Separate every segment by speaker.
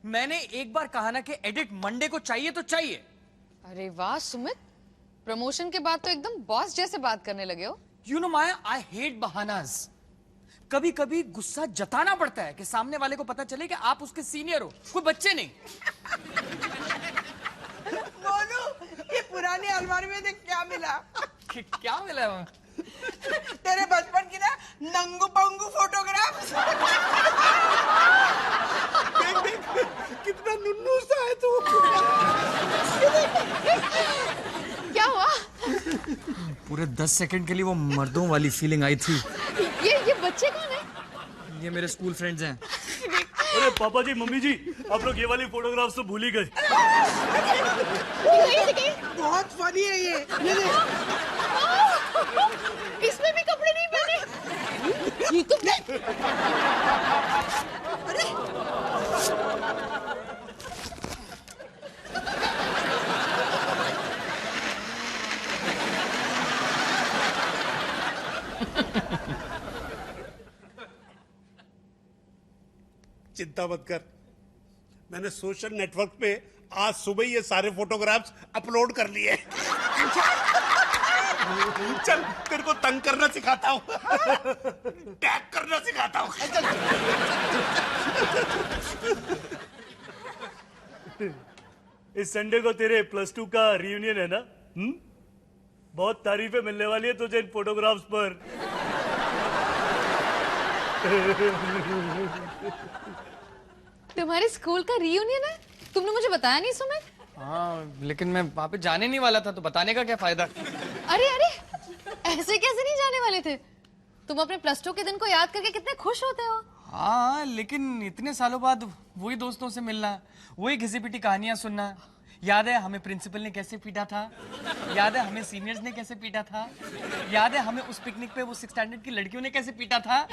Speaker 1: मैंने एक बार कहा ना कि एडिट मंडे को चाहिए तो चाहिए।
Speaker 2: अरे वाह सुमित, प्रमोशन के बाद तो एकदम बॉस जैसे बात करने लगे हो।
Speaker 1: You know Maya, I hate बहानास। कभी कभी गुस्सा जताना पड़ता है कि सामने वाले को पता चले कि आप उसके सीनियर हो, कोई बच्चे नहीं।
Speaker 3: बोलू, ये पुरानी अलमारी में देख क्या मिला?
Speaker 1: क्या मिला है?
Speaker 3: तेरे बचपन की ना नंगू पंगू फोटोग्राफ्स।
Speaker 4: देख देख कितना नुन्नू सा है तू।
Speaker 2: क्या हुआ?
Speaker 1: पूरे 10 सेकंड के लिए वो मर्दों वाली फीलिंग आई थी।
Speaker 2: ये बच्चे कौन है?
Speaker 1: ये मेरे स्कूल फ्रेंड्स हैं।
Speaker 5: अरे पापा जी मम्मी जी, आप लोग ये वाली फोटोग्राफ्स तो भूल ही गए।
Speaker 3: बहुत फनी है ये देख।
Speaker 2: इसमें भी कपड़े नहीं पहने। ये तो
Speaker 3: अरे
Speaker 4: चिंता मत कर, मैंने सोशल नेटवर्क पे आज सुबह ये सारे फोटोग्राफ्स अपलोड कर लिए। चल तेरे को तंग करना सिखाता हूँ, टैग करना सिखाता हूँ।
Speaker 5: इस संडे को तेरे +2 का रियूनियन है ना? बहुत तारीफें मिलने वाली है तुझे इन फोटोग्राफ्स पर।
Speaker 2: तुम्हारे स्कूल का रियूनियन है? तुमने मुझे बताया नहीं सुमित।
Speaker 1: हाँ, लेकिन मैं वहां पे जाने नहीं वाला था, तो बताने का क्या फायदा?
Speaker 2: अरे अरे, ऐसे कैसे नहीं जाने वाले थे? तुम अपने +2 के दिन को याद करके कितने खुश होते हो।
Speaker 1: हाँ, लेकिन इतने सालों बाद वही दोस्तों से मिलना, वही घिसी पिटी कहानियां सुनना। याद है हमें प्रिंसिपल ने कैसे पीटा था? याद है हमें सीनियर्स ने कैसे पीटा था? याद है हमें उस पिकनिक पे वो 6th स्टैंडर्ड की लड़कियों ने कैसे पीटा था?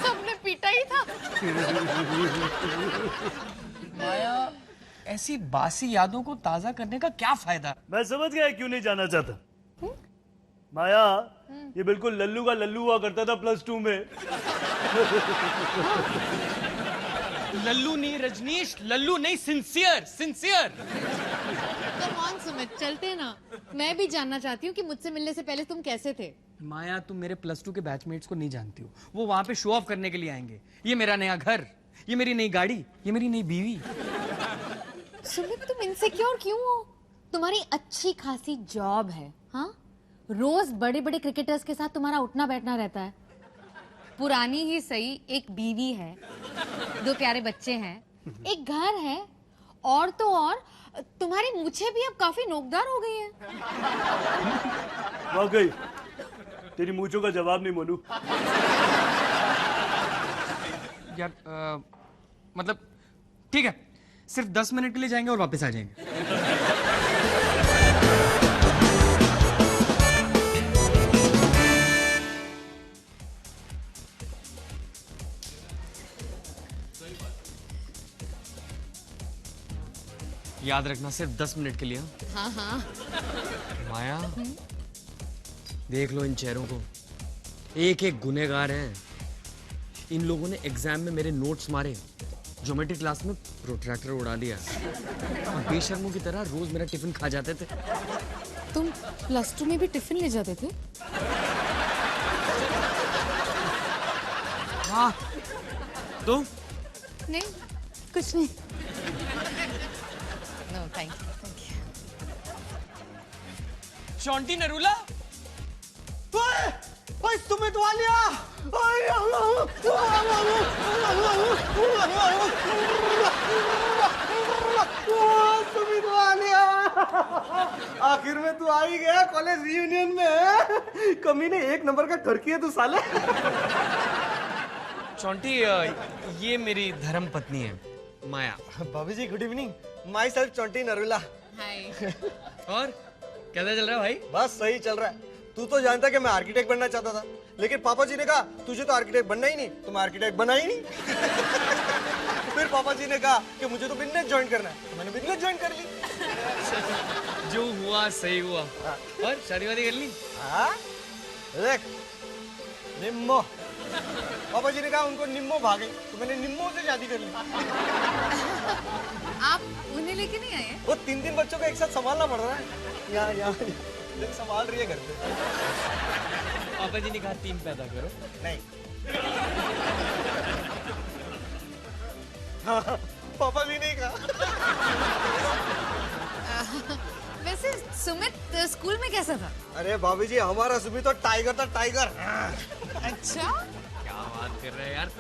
Speaker 2: सबने पीटा ही था।
Speaker 1: माया, ऐसी बासी यादों को ताजा करने का क्या फायदा?
Speaker 5: मैं समझ गया क्यों नहीं जाना चाहता। माया, ये बिल्कुल लल्लू का लल्लू हुआ करता था +2 में।
Speaker 1: लल्लू नहीं रजनीश, लल्लू नहीं, sincere sincere.
Speaker 2: Come on Sumit, चलते ना। मैं भी जानना चाहती हूँ कि मुझसे मिलने से पहले तुम कैसे थे।
Speaker 1: माया, तुम मेरे +2 के बैचमेट्स को नहीं जानती हो। वो वहां पे शो ऑफ करने के लिए आएंगे। ये मेरा नया घर, ये मेरी नई गाड़ी, ये मेरी नई बीवी।
Speaker 2: सुमित, तुम इनसिक्योर क्यों हो? तुम्हारी अच्छी खासी जॉब है, हाँ? रोज बड़े बड़े क्रिकेटर्स के साथ तुम्हारा उठना बैठना रहता है। पुरानी ही सही, एक बीवी है, 2 प्यारे बच्चे हैं, एक घर है, और तो और तुम्हारी मूछें भी अब काफी नोकदार हो गई हैं।
Speaker 5: वाकई तेरी मूंछों का जवाब नहीं मोनू।
Speaker 1: यार मतलब ठीक है, सिर्फ 10 मिनट के लिए जाएंगे और वापस आ जाएंगे। याद रखना, सिर्फ 10 मिनट के लिए।
Speaker 2: हाँ हाँ।
Speaker 1: माया, देख लो इन चेहरों को, एक एक गुनहगार हैं। इन लोगों ने एग्जाम में मेरे नोट्स मारे, ज्योमेट्री क्लास में प्रोट्रैक्टर उड़ा दिया, और बेशर्मों की तरह रोज मेरा टिफिन खा जाते थे।
Speaker 2: तुम +2 में भी टिफिन ले जाते थे?
Speaker 1: हाँ, तो
Speaker 2: नहीं, कुछ नहीं। No thank you.
Speaker 1: Chonti Narula,
Speaker 3: ओए सुमित वालिया, सुमित वालिया, आखिर में तू आ ही गया कॉलेज रियूनियन में। कमीने 1 नंबर का ठरकी है तू साले।
Speaker 1: चोंटी, ये मेरी धर्म पत्नी है माया।
Speaker 6: भाभी जी good evening, myself Chonti Narula.
Speaker 2: Hi.
Speaker 1: और कैसा चल रहा है भाई?
Speaker 6: बस सही चल रहा है। तू तो जानता कि मैं आर्किटेक्ट बनना चाहता था, लेकिन पापा जी ने कहा तुझे तो आर्किटेक्ट बनना ही नहीं, तो मैं आर्किटेक्ट बना ही नहीं। फिर पापा जी ने कहा कि मुझे तो बिजनेस ज्वाइन करना है, तो मैंने बिजनेस ज्वाइन कर ली।
Speaker 1: जो हुआ सही हुआ। और शादी वादी कर ली?
Speaker 6: हाँ देख निम्मो पापा जी ने कहा उनको निम्मो भागे, तो मैंने निम्मो से शादी कर ली।
Speaker 2: आप उन्हें लेके नहीं आए?
Speaker 6: वो 3 बच्चों को एक साथ संभालना पड़ रहा है। यहाँ संभाल रही है घर पे।
Speaker 1: पापा जी ने कहा 3 पैदा करो।
Speaker 6: नहीं। हाँ, पापा जी ने कहा।
Speaker 2: वैसे सुमित स्कूल में कैसा था?
Speaker 6: अरे भाभी जी, हमारा सुमित तो टाइगर था, टाइगर।
Speaker 2: अच्छा?
Speaker 1: क्या बात कर रहे हैं यार,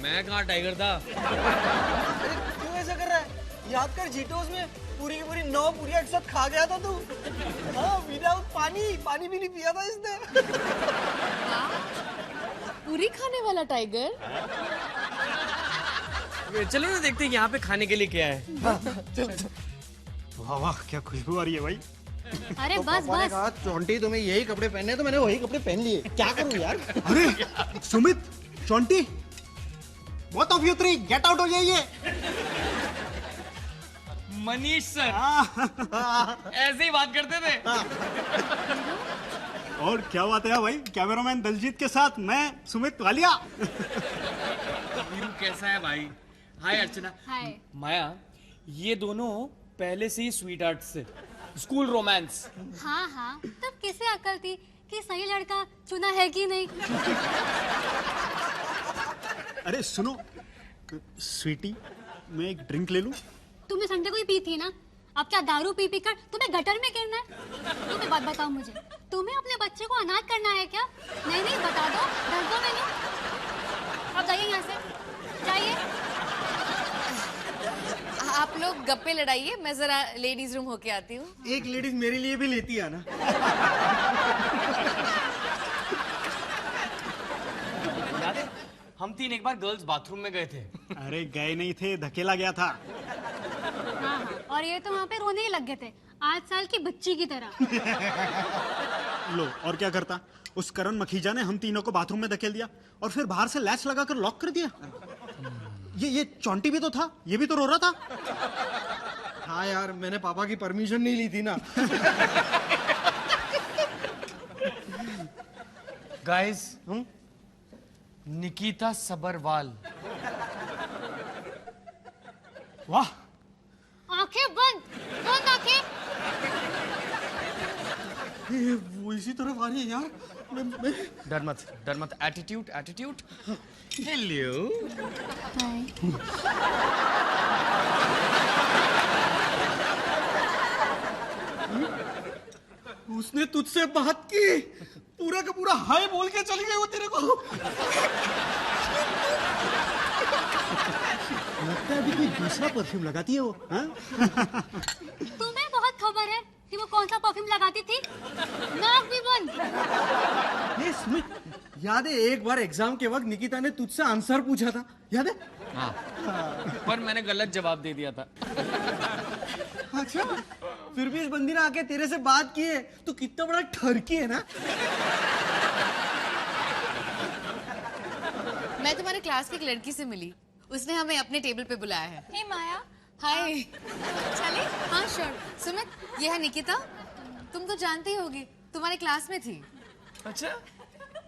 Speaker 1: मैं कहाँ टाइगर था।
Speaker 6: अरे क्यों ऐसा कर रहा है? याद कर जीटोस में पूरी की पूरी 9 पूरियां एक साथ खा गया था तू। हाँ, विदाउट पानी भी नहीं पिया था इसने।
Speaker 2: पूरी खाने वाला टाइगर?
Speaker 1: चलो ना देखते हैं यहाँ पे खाने के लिए क्या है।
Speaker 7: वाह वाह, क्या खुशबू आ रही है भाई।
Speaker 2: अरे बस
Speaker 6: पापा ने
Speaker 2: बस।
Speaker 6: कहा चोंटी तुम्हें यही कपड़े पहनने, तो मैंने वही कपड़े पहन लिए। क्या करूं यार?
Speaker 7: अरे Sumit, Chonti, both of you 3 get out हो जाइए।
Speaker 1: मनीष सर ऐसे ही बात करते थे।
Speaker 7: और क्या बात है भाई, कैमरामैन दलजीत के साथ मैं सुमित वालिया।
Speaker 1: वीरू कैसा है भाई? हाय अर्चना।
Speaker 2: हाय।
Speaker 1: माया, ये दोनों पहले से ही स्वीट आर्ट्स थे, स्कूल रोमांस।
Speaker 8: हाँ हाँ, तब किसे अकल थी कि सही लड़का चुना है कि नहीं?
Speaker 7: अरे सुनो स्वीटी, मैं एक ड्रिंक ले लूं?
Speaker 8: तुमने संडे को ही पी थी ना, अब क्या दारू पी पी कर तुम्हें गटर में गिरना है? तुम एक बात बताओ मुझे, तुम्हें अपने बच्चे को अनाथ करना है क्या? नहीं नहीं बता दो, डर दो मैंने। अब जाइए यहाँ से, जाइए।
Speaker 2: आप लोग गप्पे लड़ाइए, मैं जरा लेडीज रूम होके आती हूँ।
Speaker 6: एक लेडीज मेरे लिए भी लेती है ना।
Speaker 1: याद है हम 3 एक बार गर्ल्स बाथरूम में गए थे।
Speaker 7: अरे गए नहीं थे, धकेला गया था।
Speaker 8: हाँ हाँ, और ये तो वहाँ पे रोने ही लग गए थे, 8 साल की बच्ची की तरह।
Speaker 7: लो, और क्या करता, उस करण मखीजा ने हम तीनों को बाथरूम में धकेल दिया और फिर बाहर से लैच लगाकर लॉक कर दिया। ये चोंटी भी तो था, ये भी तो रो रहा था।
Speaker 6: हाँ यार, मैंने पापा की परमिशन नहीं ली थी ना।
Speaker 1: गाइस, निकिता सबरवाल।
Speaker 7: वाह,
Speaker 8: आंखें बंद, बंद आंखें।
Speaker 6: ये वो इसी तरफ आ रही है यार।
Speaker 1: डर मत, एटीट्यूड। हेलो।
Speaker 6: उसने तुझसे बात की, पूरा का पूरा हाय बोल के चली गई वो तेरे को।
Speaker 7: लगता है अभी कोई दूसरा परफ्यूम लगाती है वो। हाँ?
Speaker 8: तुम्हें बहुत खबर है कि वो कौन सा परफ्यूम लगाती थी? नाक भी बंद।
Speaker 6: ये सुमित, याद है एक बार एग्जाम के वक्त निकिता ने तुझसे आंसर पूछा था, याद है?
Speaker 1: हाँ, पर मैंने गलत जवाब दे दिया था।
Speaker 6: अच्छा, फिर भी इस बंदी ने आके तेरे से बात की है, तो कितना बड़ा ठरकी है ना।
Speaker 2: मैं तुम्हारे क्लास की एक लड़की से मिली, उसने हमें अपने टेबल पे बुलाया है।
Speaker 8: हे माया,
Speaker 2: हाय। चले? हाँ श्योर। सुमित, ये है निकिता, तुम तो जानती ही होगी, तुम्हारे क्लास में थी।
Speaker 1: अच्छा,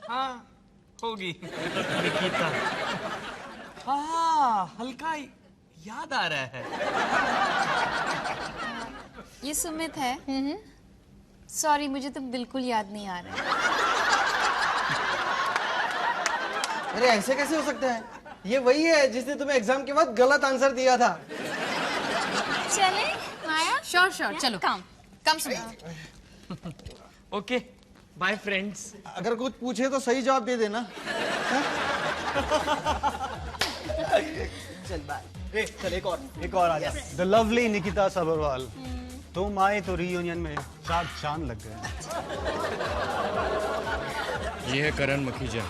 Speaker 1: हाँ होगी। निकिता, हाँ हल्का याद आ रहा है।
Speaker 2: ये सुमित है। सॉरी, मुझे तो बिल्कुल याद नहीं आ रहा है।
Speaker 6: अरे ऐसे कैसे हो सकता है? ये वही है जिसने तुम्हें एग्जाम के बाद गलत आंसर दिया था।
Speaker 2: चले माया? श्योर चलो। Come Sumit.
Speaker 1: Okay, bye friends.
Speaker 6: अगर कुछ पूछे तो सही जवाब दे देना। चल बाय। चल एक और आ जा।
Speaker 7: द लवली निकिता सबरवाल, तुम आए तो रियूनियन में चार चांद लग गए।
Speaker 1: ये है Karan Makhija.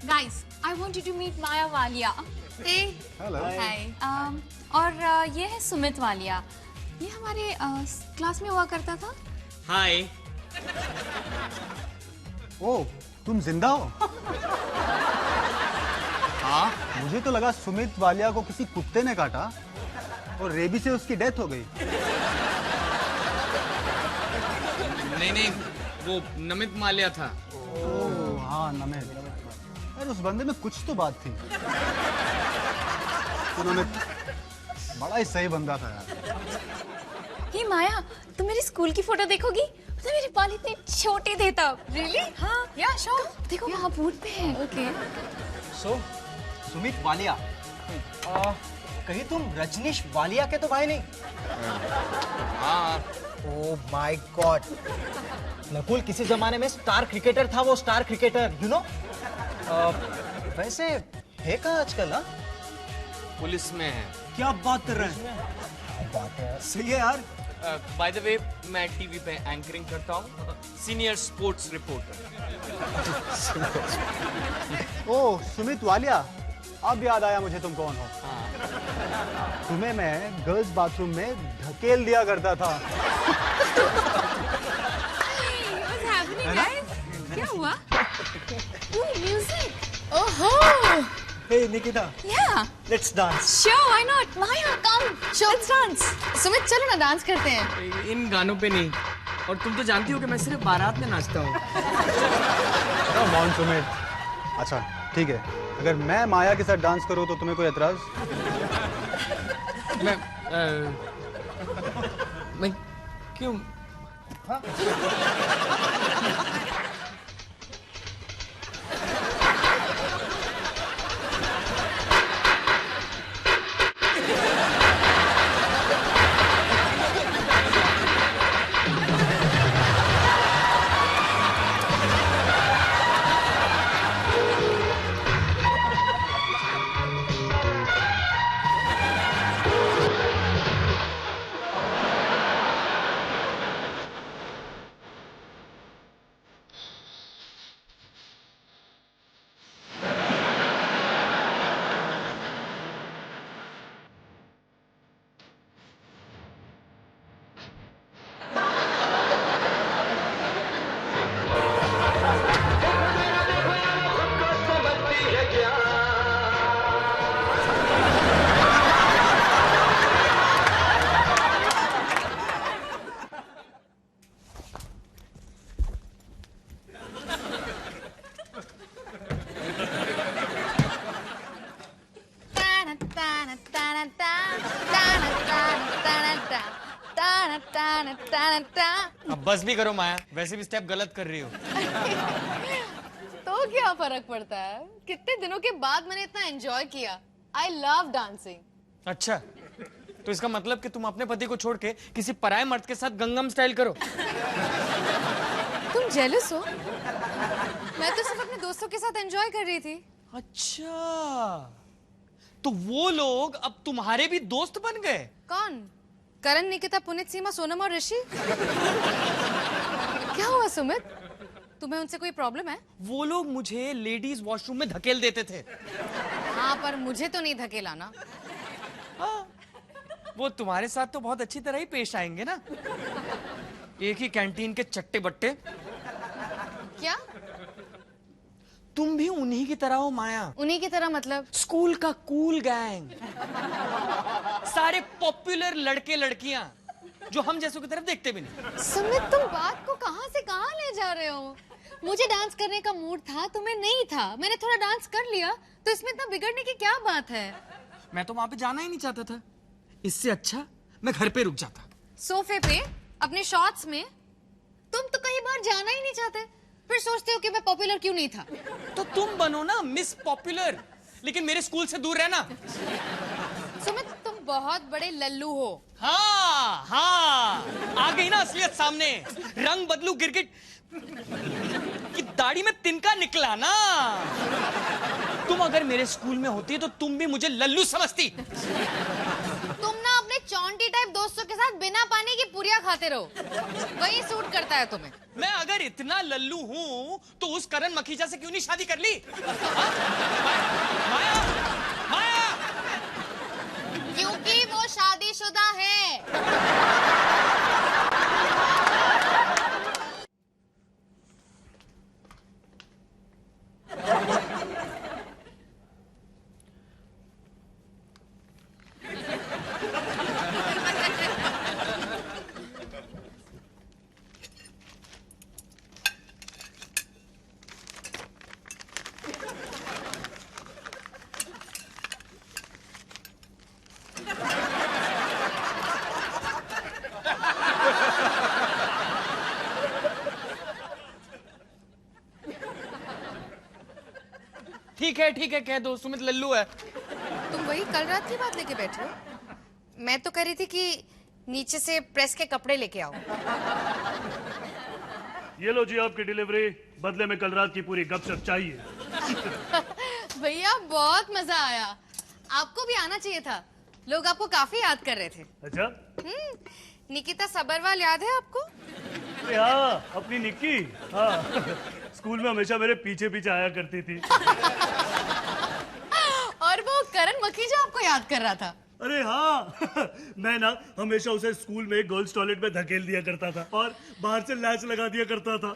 Speaker 8: guys, I want you to meet Maya Walia.
Speaker 2: Hey.
Speaker 7: Hello.
Speaker 2: Hi.
Speaker 8: और ये है सुमित वालिया, ये हमारे क्लास में हुआ करता था।
Speaker 1: हाय।
Speaker 7: ओ, तुम जिंदा हो?
Speaker 1: हाँ,
Speaker 7: मुझे तो लगा सुमित वालिया को किसी कुत्ते ने काटा और रेबी से उसकी डेथ हो गई।
Speaker 1: नहीं, वो नमित माल्या था।
Speaker 7: ओह हाँ, नमित। यार उस बंदे में कुछ तो बात थी। उन्होंने बड़ा ही सही बंदा था यार।
Speaker 9: हे माया, तुम मेरी स्कूल की फोटो देखोगी? मतलब मेरे बाल इतने छोटे थे तब।
Speaker 2: रियली?
Speaker 9: हाँ
Speaker 2: या श्योर।
Speaker 9: देखो वहाँ बोर्ड पे है।
Speaker 2: ओके।
Speaker 6: सो सुमित वालिया, कहीं तुम रजनीश वालिया के तो भाई नहीं?
Speaker 1: हाँ।
Speaker 6: ओह माय गॉड, नकुल किसी जमाने में स्टार क्रिकेटर था, वो स्टार क्रिकेटर, यू नो। वैसे है कहाँ आजकल? हाँ,
Speaker 1: पुलिस में है।
Speaker 7: क्या बात कर रहे हैं?
Speaker 6: बात है।
Speaker 7: सही है यार।
Speaker 1: बाय द वे, मैं टीवी पे एंकरिंग करता हूँ, सीनियर स्पोर्ट्स रिपोर्टर।
Speaker 7: ओह सुमित वालिया, अब याद आया मुझे तुम कौन हो। तुम्हें मैं गर्ल्स बाथरूम में धकेल दिया करता था।
Speaker 2: What's happening, guys? क्या हुआ?
Speaker 9: म्यूजिक।
Speaker 2: ओहो!
Speaker 6: Hey Nikita,
Speaker 9: या
Speaker 6: let's dance.
Speaker 9: Sure, why not? Maya come, let's dance.
Speaker 2: Sumit चलो ना डांस करते हैं।
Speaker 1: इन गानों पे नहीं, और तुम तो जानती हो कि मैं सिर्फ बारात में नाचता हूँ।
Speaker 7: Come on, Sumit. अच्छा ठीक है, अगर मैं माया के साथ डांस करूँ तो तुम्हें कोई एतराज?
Speaker 1: मैं क्यों? अब बस भी करो माया, वैसे भी स्टेप गलत कर रही हो।
Speaker 2: तो क्या फर्क पड़ता है? कितने दिनों के बाद मैंने इतना एंजॉय किया। I love dancing.
Speaker 1: अच्छा, तो इसका मतलब कि तुम अपने पति को छोड़ के किसी पराये मर्द के साथ गंगम स्टाइल करो।
Speaker 2: तुम जेलस हो? मैं तो सिर्फ अपने दोस्तों के साथ एंजॉय कर रही थी।
Speaker 1: अच्छा, तो वो लोग अब तुम्हारे भी दोस्त बन गए?
Speaker 2: कौन? करण, निकिता, पुनीत, सीमा, सोनम और ऋषि? क्या हुआ सुमित? तुम्हें उनसे कोई प्रॉब्लम है?
Speaker 1: वो लोग मुझे लेडीज वॉशरूम में धकेल देते थे।
Speaker 2: हाँ, पर मुझे तो नहीं धकेला ना।
Speaker 1: हाँ, वो तुम्हारे साथ तो बहुत अच्छी तरह ही पेश आएंगे ना। एक ही कैंटीन के चट्टे बट्टे।
Speaker 2: क्या?
Speaker 1: तुम भी उन्हीं की तरह हो माया।
Speaker 2: उन्हीं की तरह मतलब?
Speaker 1: स्कूल का कूल गैंग, सारे पॉपुलर लड़के लड़कियां जो हम जैसों की तरफ देखते भी नहीं।
Speaker 2: सुमित, तुम बात को कहां से कहां ले जा रहे हो? मुझे डांस करने का मूड था, तुम्हें नहीं था। मैंने थोड़ा डांस कर लिया, तो इसमें इतना बिगड़ने की क्या बात है?
Speaker 1: मैं तो वहां पे जाना ही नहीं चाहता था। इससे अच्छा मैं घर पे रुक जाता।
Speaker 2: सोफे पे अपने शॉर्ट्स में। तुम तो कहीं बाहर जाना ही नहीं चाहते, फिर सोचते हो कि मैं पॉपुलर क्यों नहीं था।
Speaker 1: तो तुम बनो ना मिस पॉपुलर, लेकिन मेरे स्कूल से दूर रहना।
Speaker 2: सुमित, तुम बहुत बड़े लल्लू हो।
Speaker 1: हाँ हाँ, आ गई ना असलियत सामने। रंग बदलू गिरगिट की दाढ़ी में तिनका निकला ना। तुम अगर मेरे स्कूल में होती तो तुम भी मुझे लल्लू समझती।
Speaker 2: तुम ना अपने चौंटी टाइप दोस्तों के साथ बिना पानी की पुरिया खाते रहो, वही सूट करता है तुम्हें।
Speaker 1: मैं अगर इतना लल्लू हूं तो उस करण मखीजा से क्यों नहीं शादी कर ली? माया, माया,
Speaker 2: क्योंकि वो शादीशुदा है।
Speaker 1: ठीक है कह दो, सुमित लल्लू है।
Speaker 2: तुम वही कल रात की बात लेके बैठे हो? मैं तो कह रही थी कि नीचे से प्रेस के कपड़े लेके आओ।
Speaker 5: ये लो जी आपकी डिलीवरी, बदले में कल रात की पूरी गपशप चाहिए।
Speaker 2: भैया बहुत मजा आया, आपको भी आना चाहिए था, लोग आपको काफी याद कर रहे थे।
Speaker 5: अच्छा?
Speaker 2: निकिता सबरवाल याद है आपको?
Speaker 5: अरे हाँ, अपनी निक्की। हाँ, स्कूल में हमेशा मेरे पीछे पीछे आया करती थी।
Speaker 2: और वो करण मखीजा आपको याद कर रहा था।
Speaker 5: अरे हाँ, मैं ना हमेशा उसे स्कूल में गर्ल्स टॉयलेट में धकेल दिया करता था और बाहर से लैच लगा दिया करता था।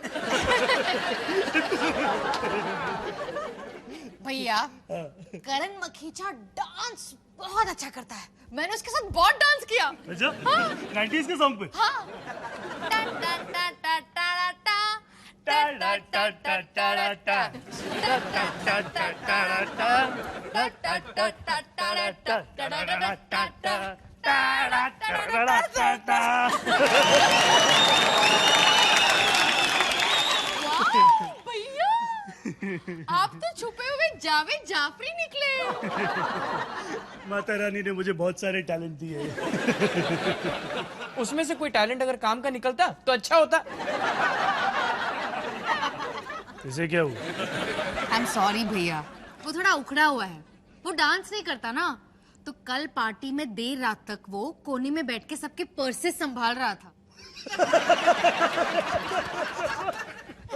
Speaker 2: भैया, करण मखीजा डांस बहुत अच्छा करता है, मैंने उसके साथ बहुत डांस किया।
Speaker 5: अच्छा? हाँ? 90s के सॉन्ग पे?
Speaker 2: हाँ। टा टा टा टा टा टा टा टा टा टा टा भैया, आप तो छुपे हुए जावेद जाफरी निकले।
Speaker 5: माता रानी ने मुझे बहुत सारे टैलेंट दिए।
Speaker 1: उसमें से कोई टैलेंट अगर काम का निकलता तो अच्छा होता।
Speaker 5: इसे क्या हुआ?
Speaker 2: आई एम सॉरी भैया, वो थोड़ा उखड़ा हुआ है, वो डांस नहीं करता ना, तो कल पार्टी में देर रात तक वो कोने में बैठ के सबके पर्सेस संभाल रहा था।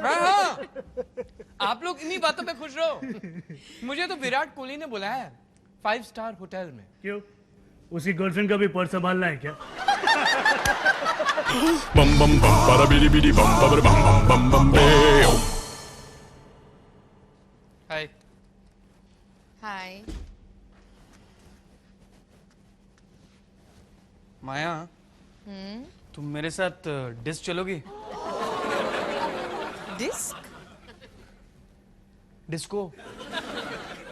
Speaker 1: हाँ, आप लोग इन्हीं बातों पे खुश रहो। मुझे तो विराट कोहली ने बुलाया है 5 स्टार होटल में।
Speaker 5: क्यों? उसकी गर्लफ्रेंड का भी पर्स संभालना है क्या?
Speaker 10: बम बम बम para bidi bidi bum bum bum bum bum bum
Speaker 1: हाय।
Speaker 2: हाय।
Speaker 1: माया, तुम मेरे साथ डिस्क चलोगी?
Speaker 2: डिस्क?
Speaker 1: डिस्को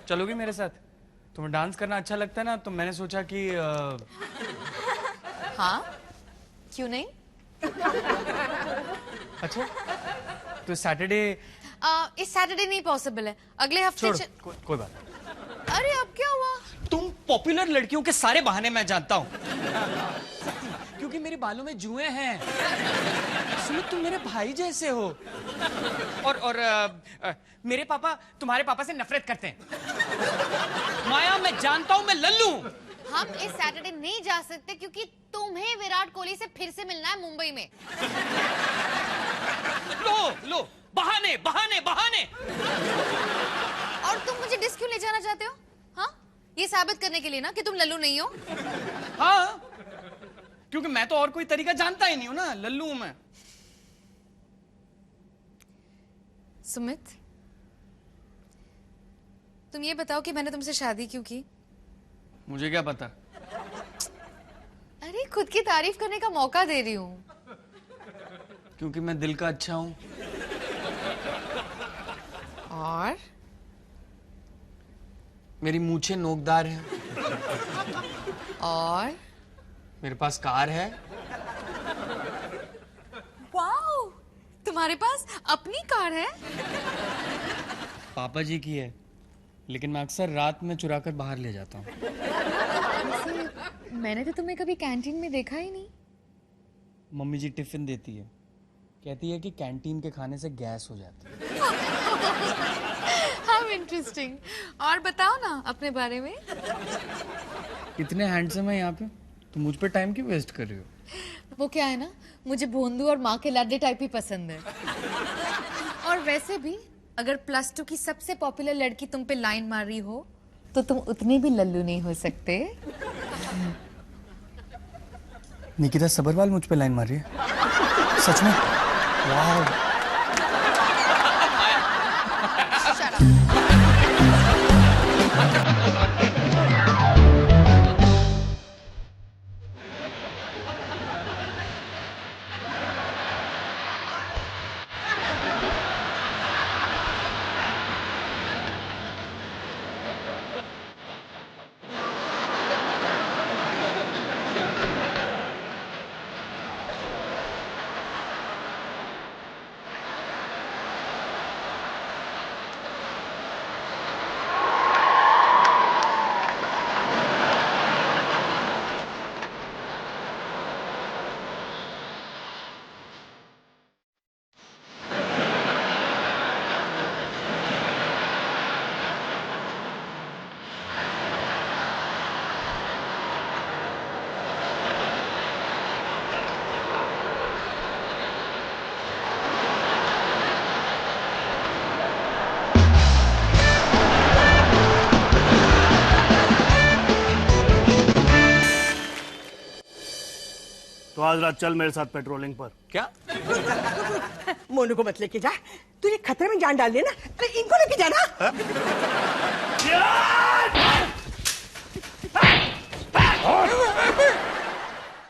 Speaker 1: चलोगी मेरे साथ? तुम्हें डांस करना अच्छा लगता है ना, तो मैंने सोचा कि
Speaker 2: हाँ, क्यों नहीं?
Speaker 1: अच्छा, तो सैटरडे।
Speaker 2: इस सैटरडे नहीं पॉसिबल है, अगले हफ्ते।
Speaker 1: छोड़ो, कोई बात नहीं।
Speaker 2: अरे अब क्या हुआ?
Speaker 1: तुम पॉपुलर लड़कियों के सारे बहाने मैं जानता हूँ, क्योंकि मेरे बालों में जुएं हैं। सुमित, तुम मेरे भाई जैसे हो, और मेरे पापा तुम्हारे पापा से नफरत करते हैं। माया, मैं जानता हूँ मैं लल्लू।
Speaker 2: हम इस सैटरडे नहीं जा सकते क्योंकि तुम्हें विराट कोहली से फिर से मिलना है मुंबई में।
Speaker 1: लो, बहाने बहाने बहाने।
Speaker 2: और तुम मुझे डिस्क क्यों ले जाना चाहते हो? हाँ, ये साबित करने के लिए ना कि तुम लल्लू नहीं हो।
Speaker 1: हाँ, क्योंकि मैं तो और कोई तरीका जानता ही नहीं हूं ना, लल्लू हूं मैं।
Speaker 2: सुमित, तुम ये बताओ कि मैंने तुमसे शादी क्यों की?
Speaker 1: मुझे क्या पता?
Speaker 2: अरे, खुद की तारीफ करने का मौका दे रही हूँ।
Speaker 1: क्योंकि मैं दिल का अच्छा हूं।
Speaker 2: और
Speaker 1: मेरी मूछें नोकदार हैं।
Speaker 2: और
Speaker 1: मेरे पास कार है।
Speaker 2: वाओ, तुम्हारे पास अपनी कार है?
Speaker 1: पापा जी की है, लेकिन मैं अक्सर रात में चुरा कर बाहर ले जाता हूँ।
Speaker 2: मैंने तो तुम्हें कभी कैंटीन में देखा ही नहीं।
Speaker 1: मम्मी जी टिफिन देती है, कहती है कि कैंटीन के खाने से गैस हो जाती है।
Speaker 2: How interesting. और बताओ ना अपने बारे में।
Speaker 1: इतने हैंडसम है यहाँ पे, तो मुझ पे टाइम क्यों वेस्ट कर रही हो?
Speaker 2: वो क्या है ना, मुझे भोंदू और माँ के लाडले टाइप ही पसंद है। और वैसे भी अगर +2 की सबसे पॉपुलर लड़की तुम पे लाइन मार रही हो, तो तुम उतने भी लल्लू नहीं हो सकते।
Speaker 1: निकिता सबरवाल मुझ पे लाइन मार रही है? सच में? वाह।
Speaker 5: आज रात चल मेरे साथ पेट्रोलिंग पर।
Speaker 1: क्या?
Speaker 11: मोनू को मत लेके जा, तुझे खतरे में जान डाल देना। अरे इनको लेके जाना।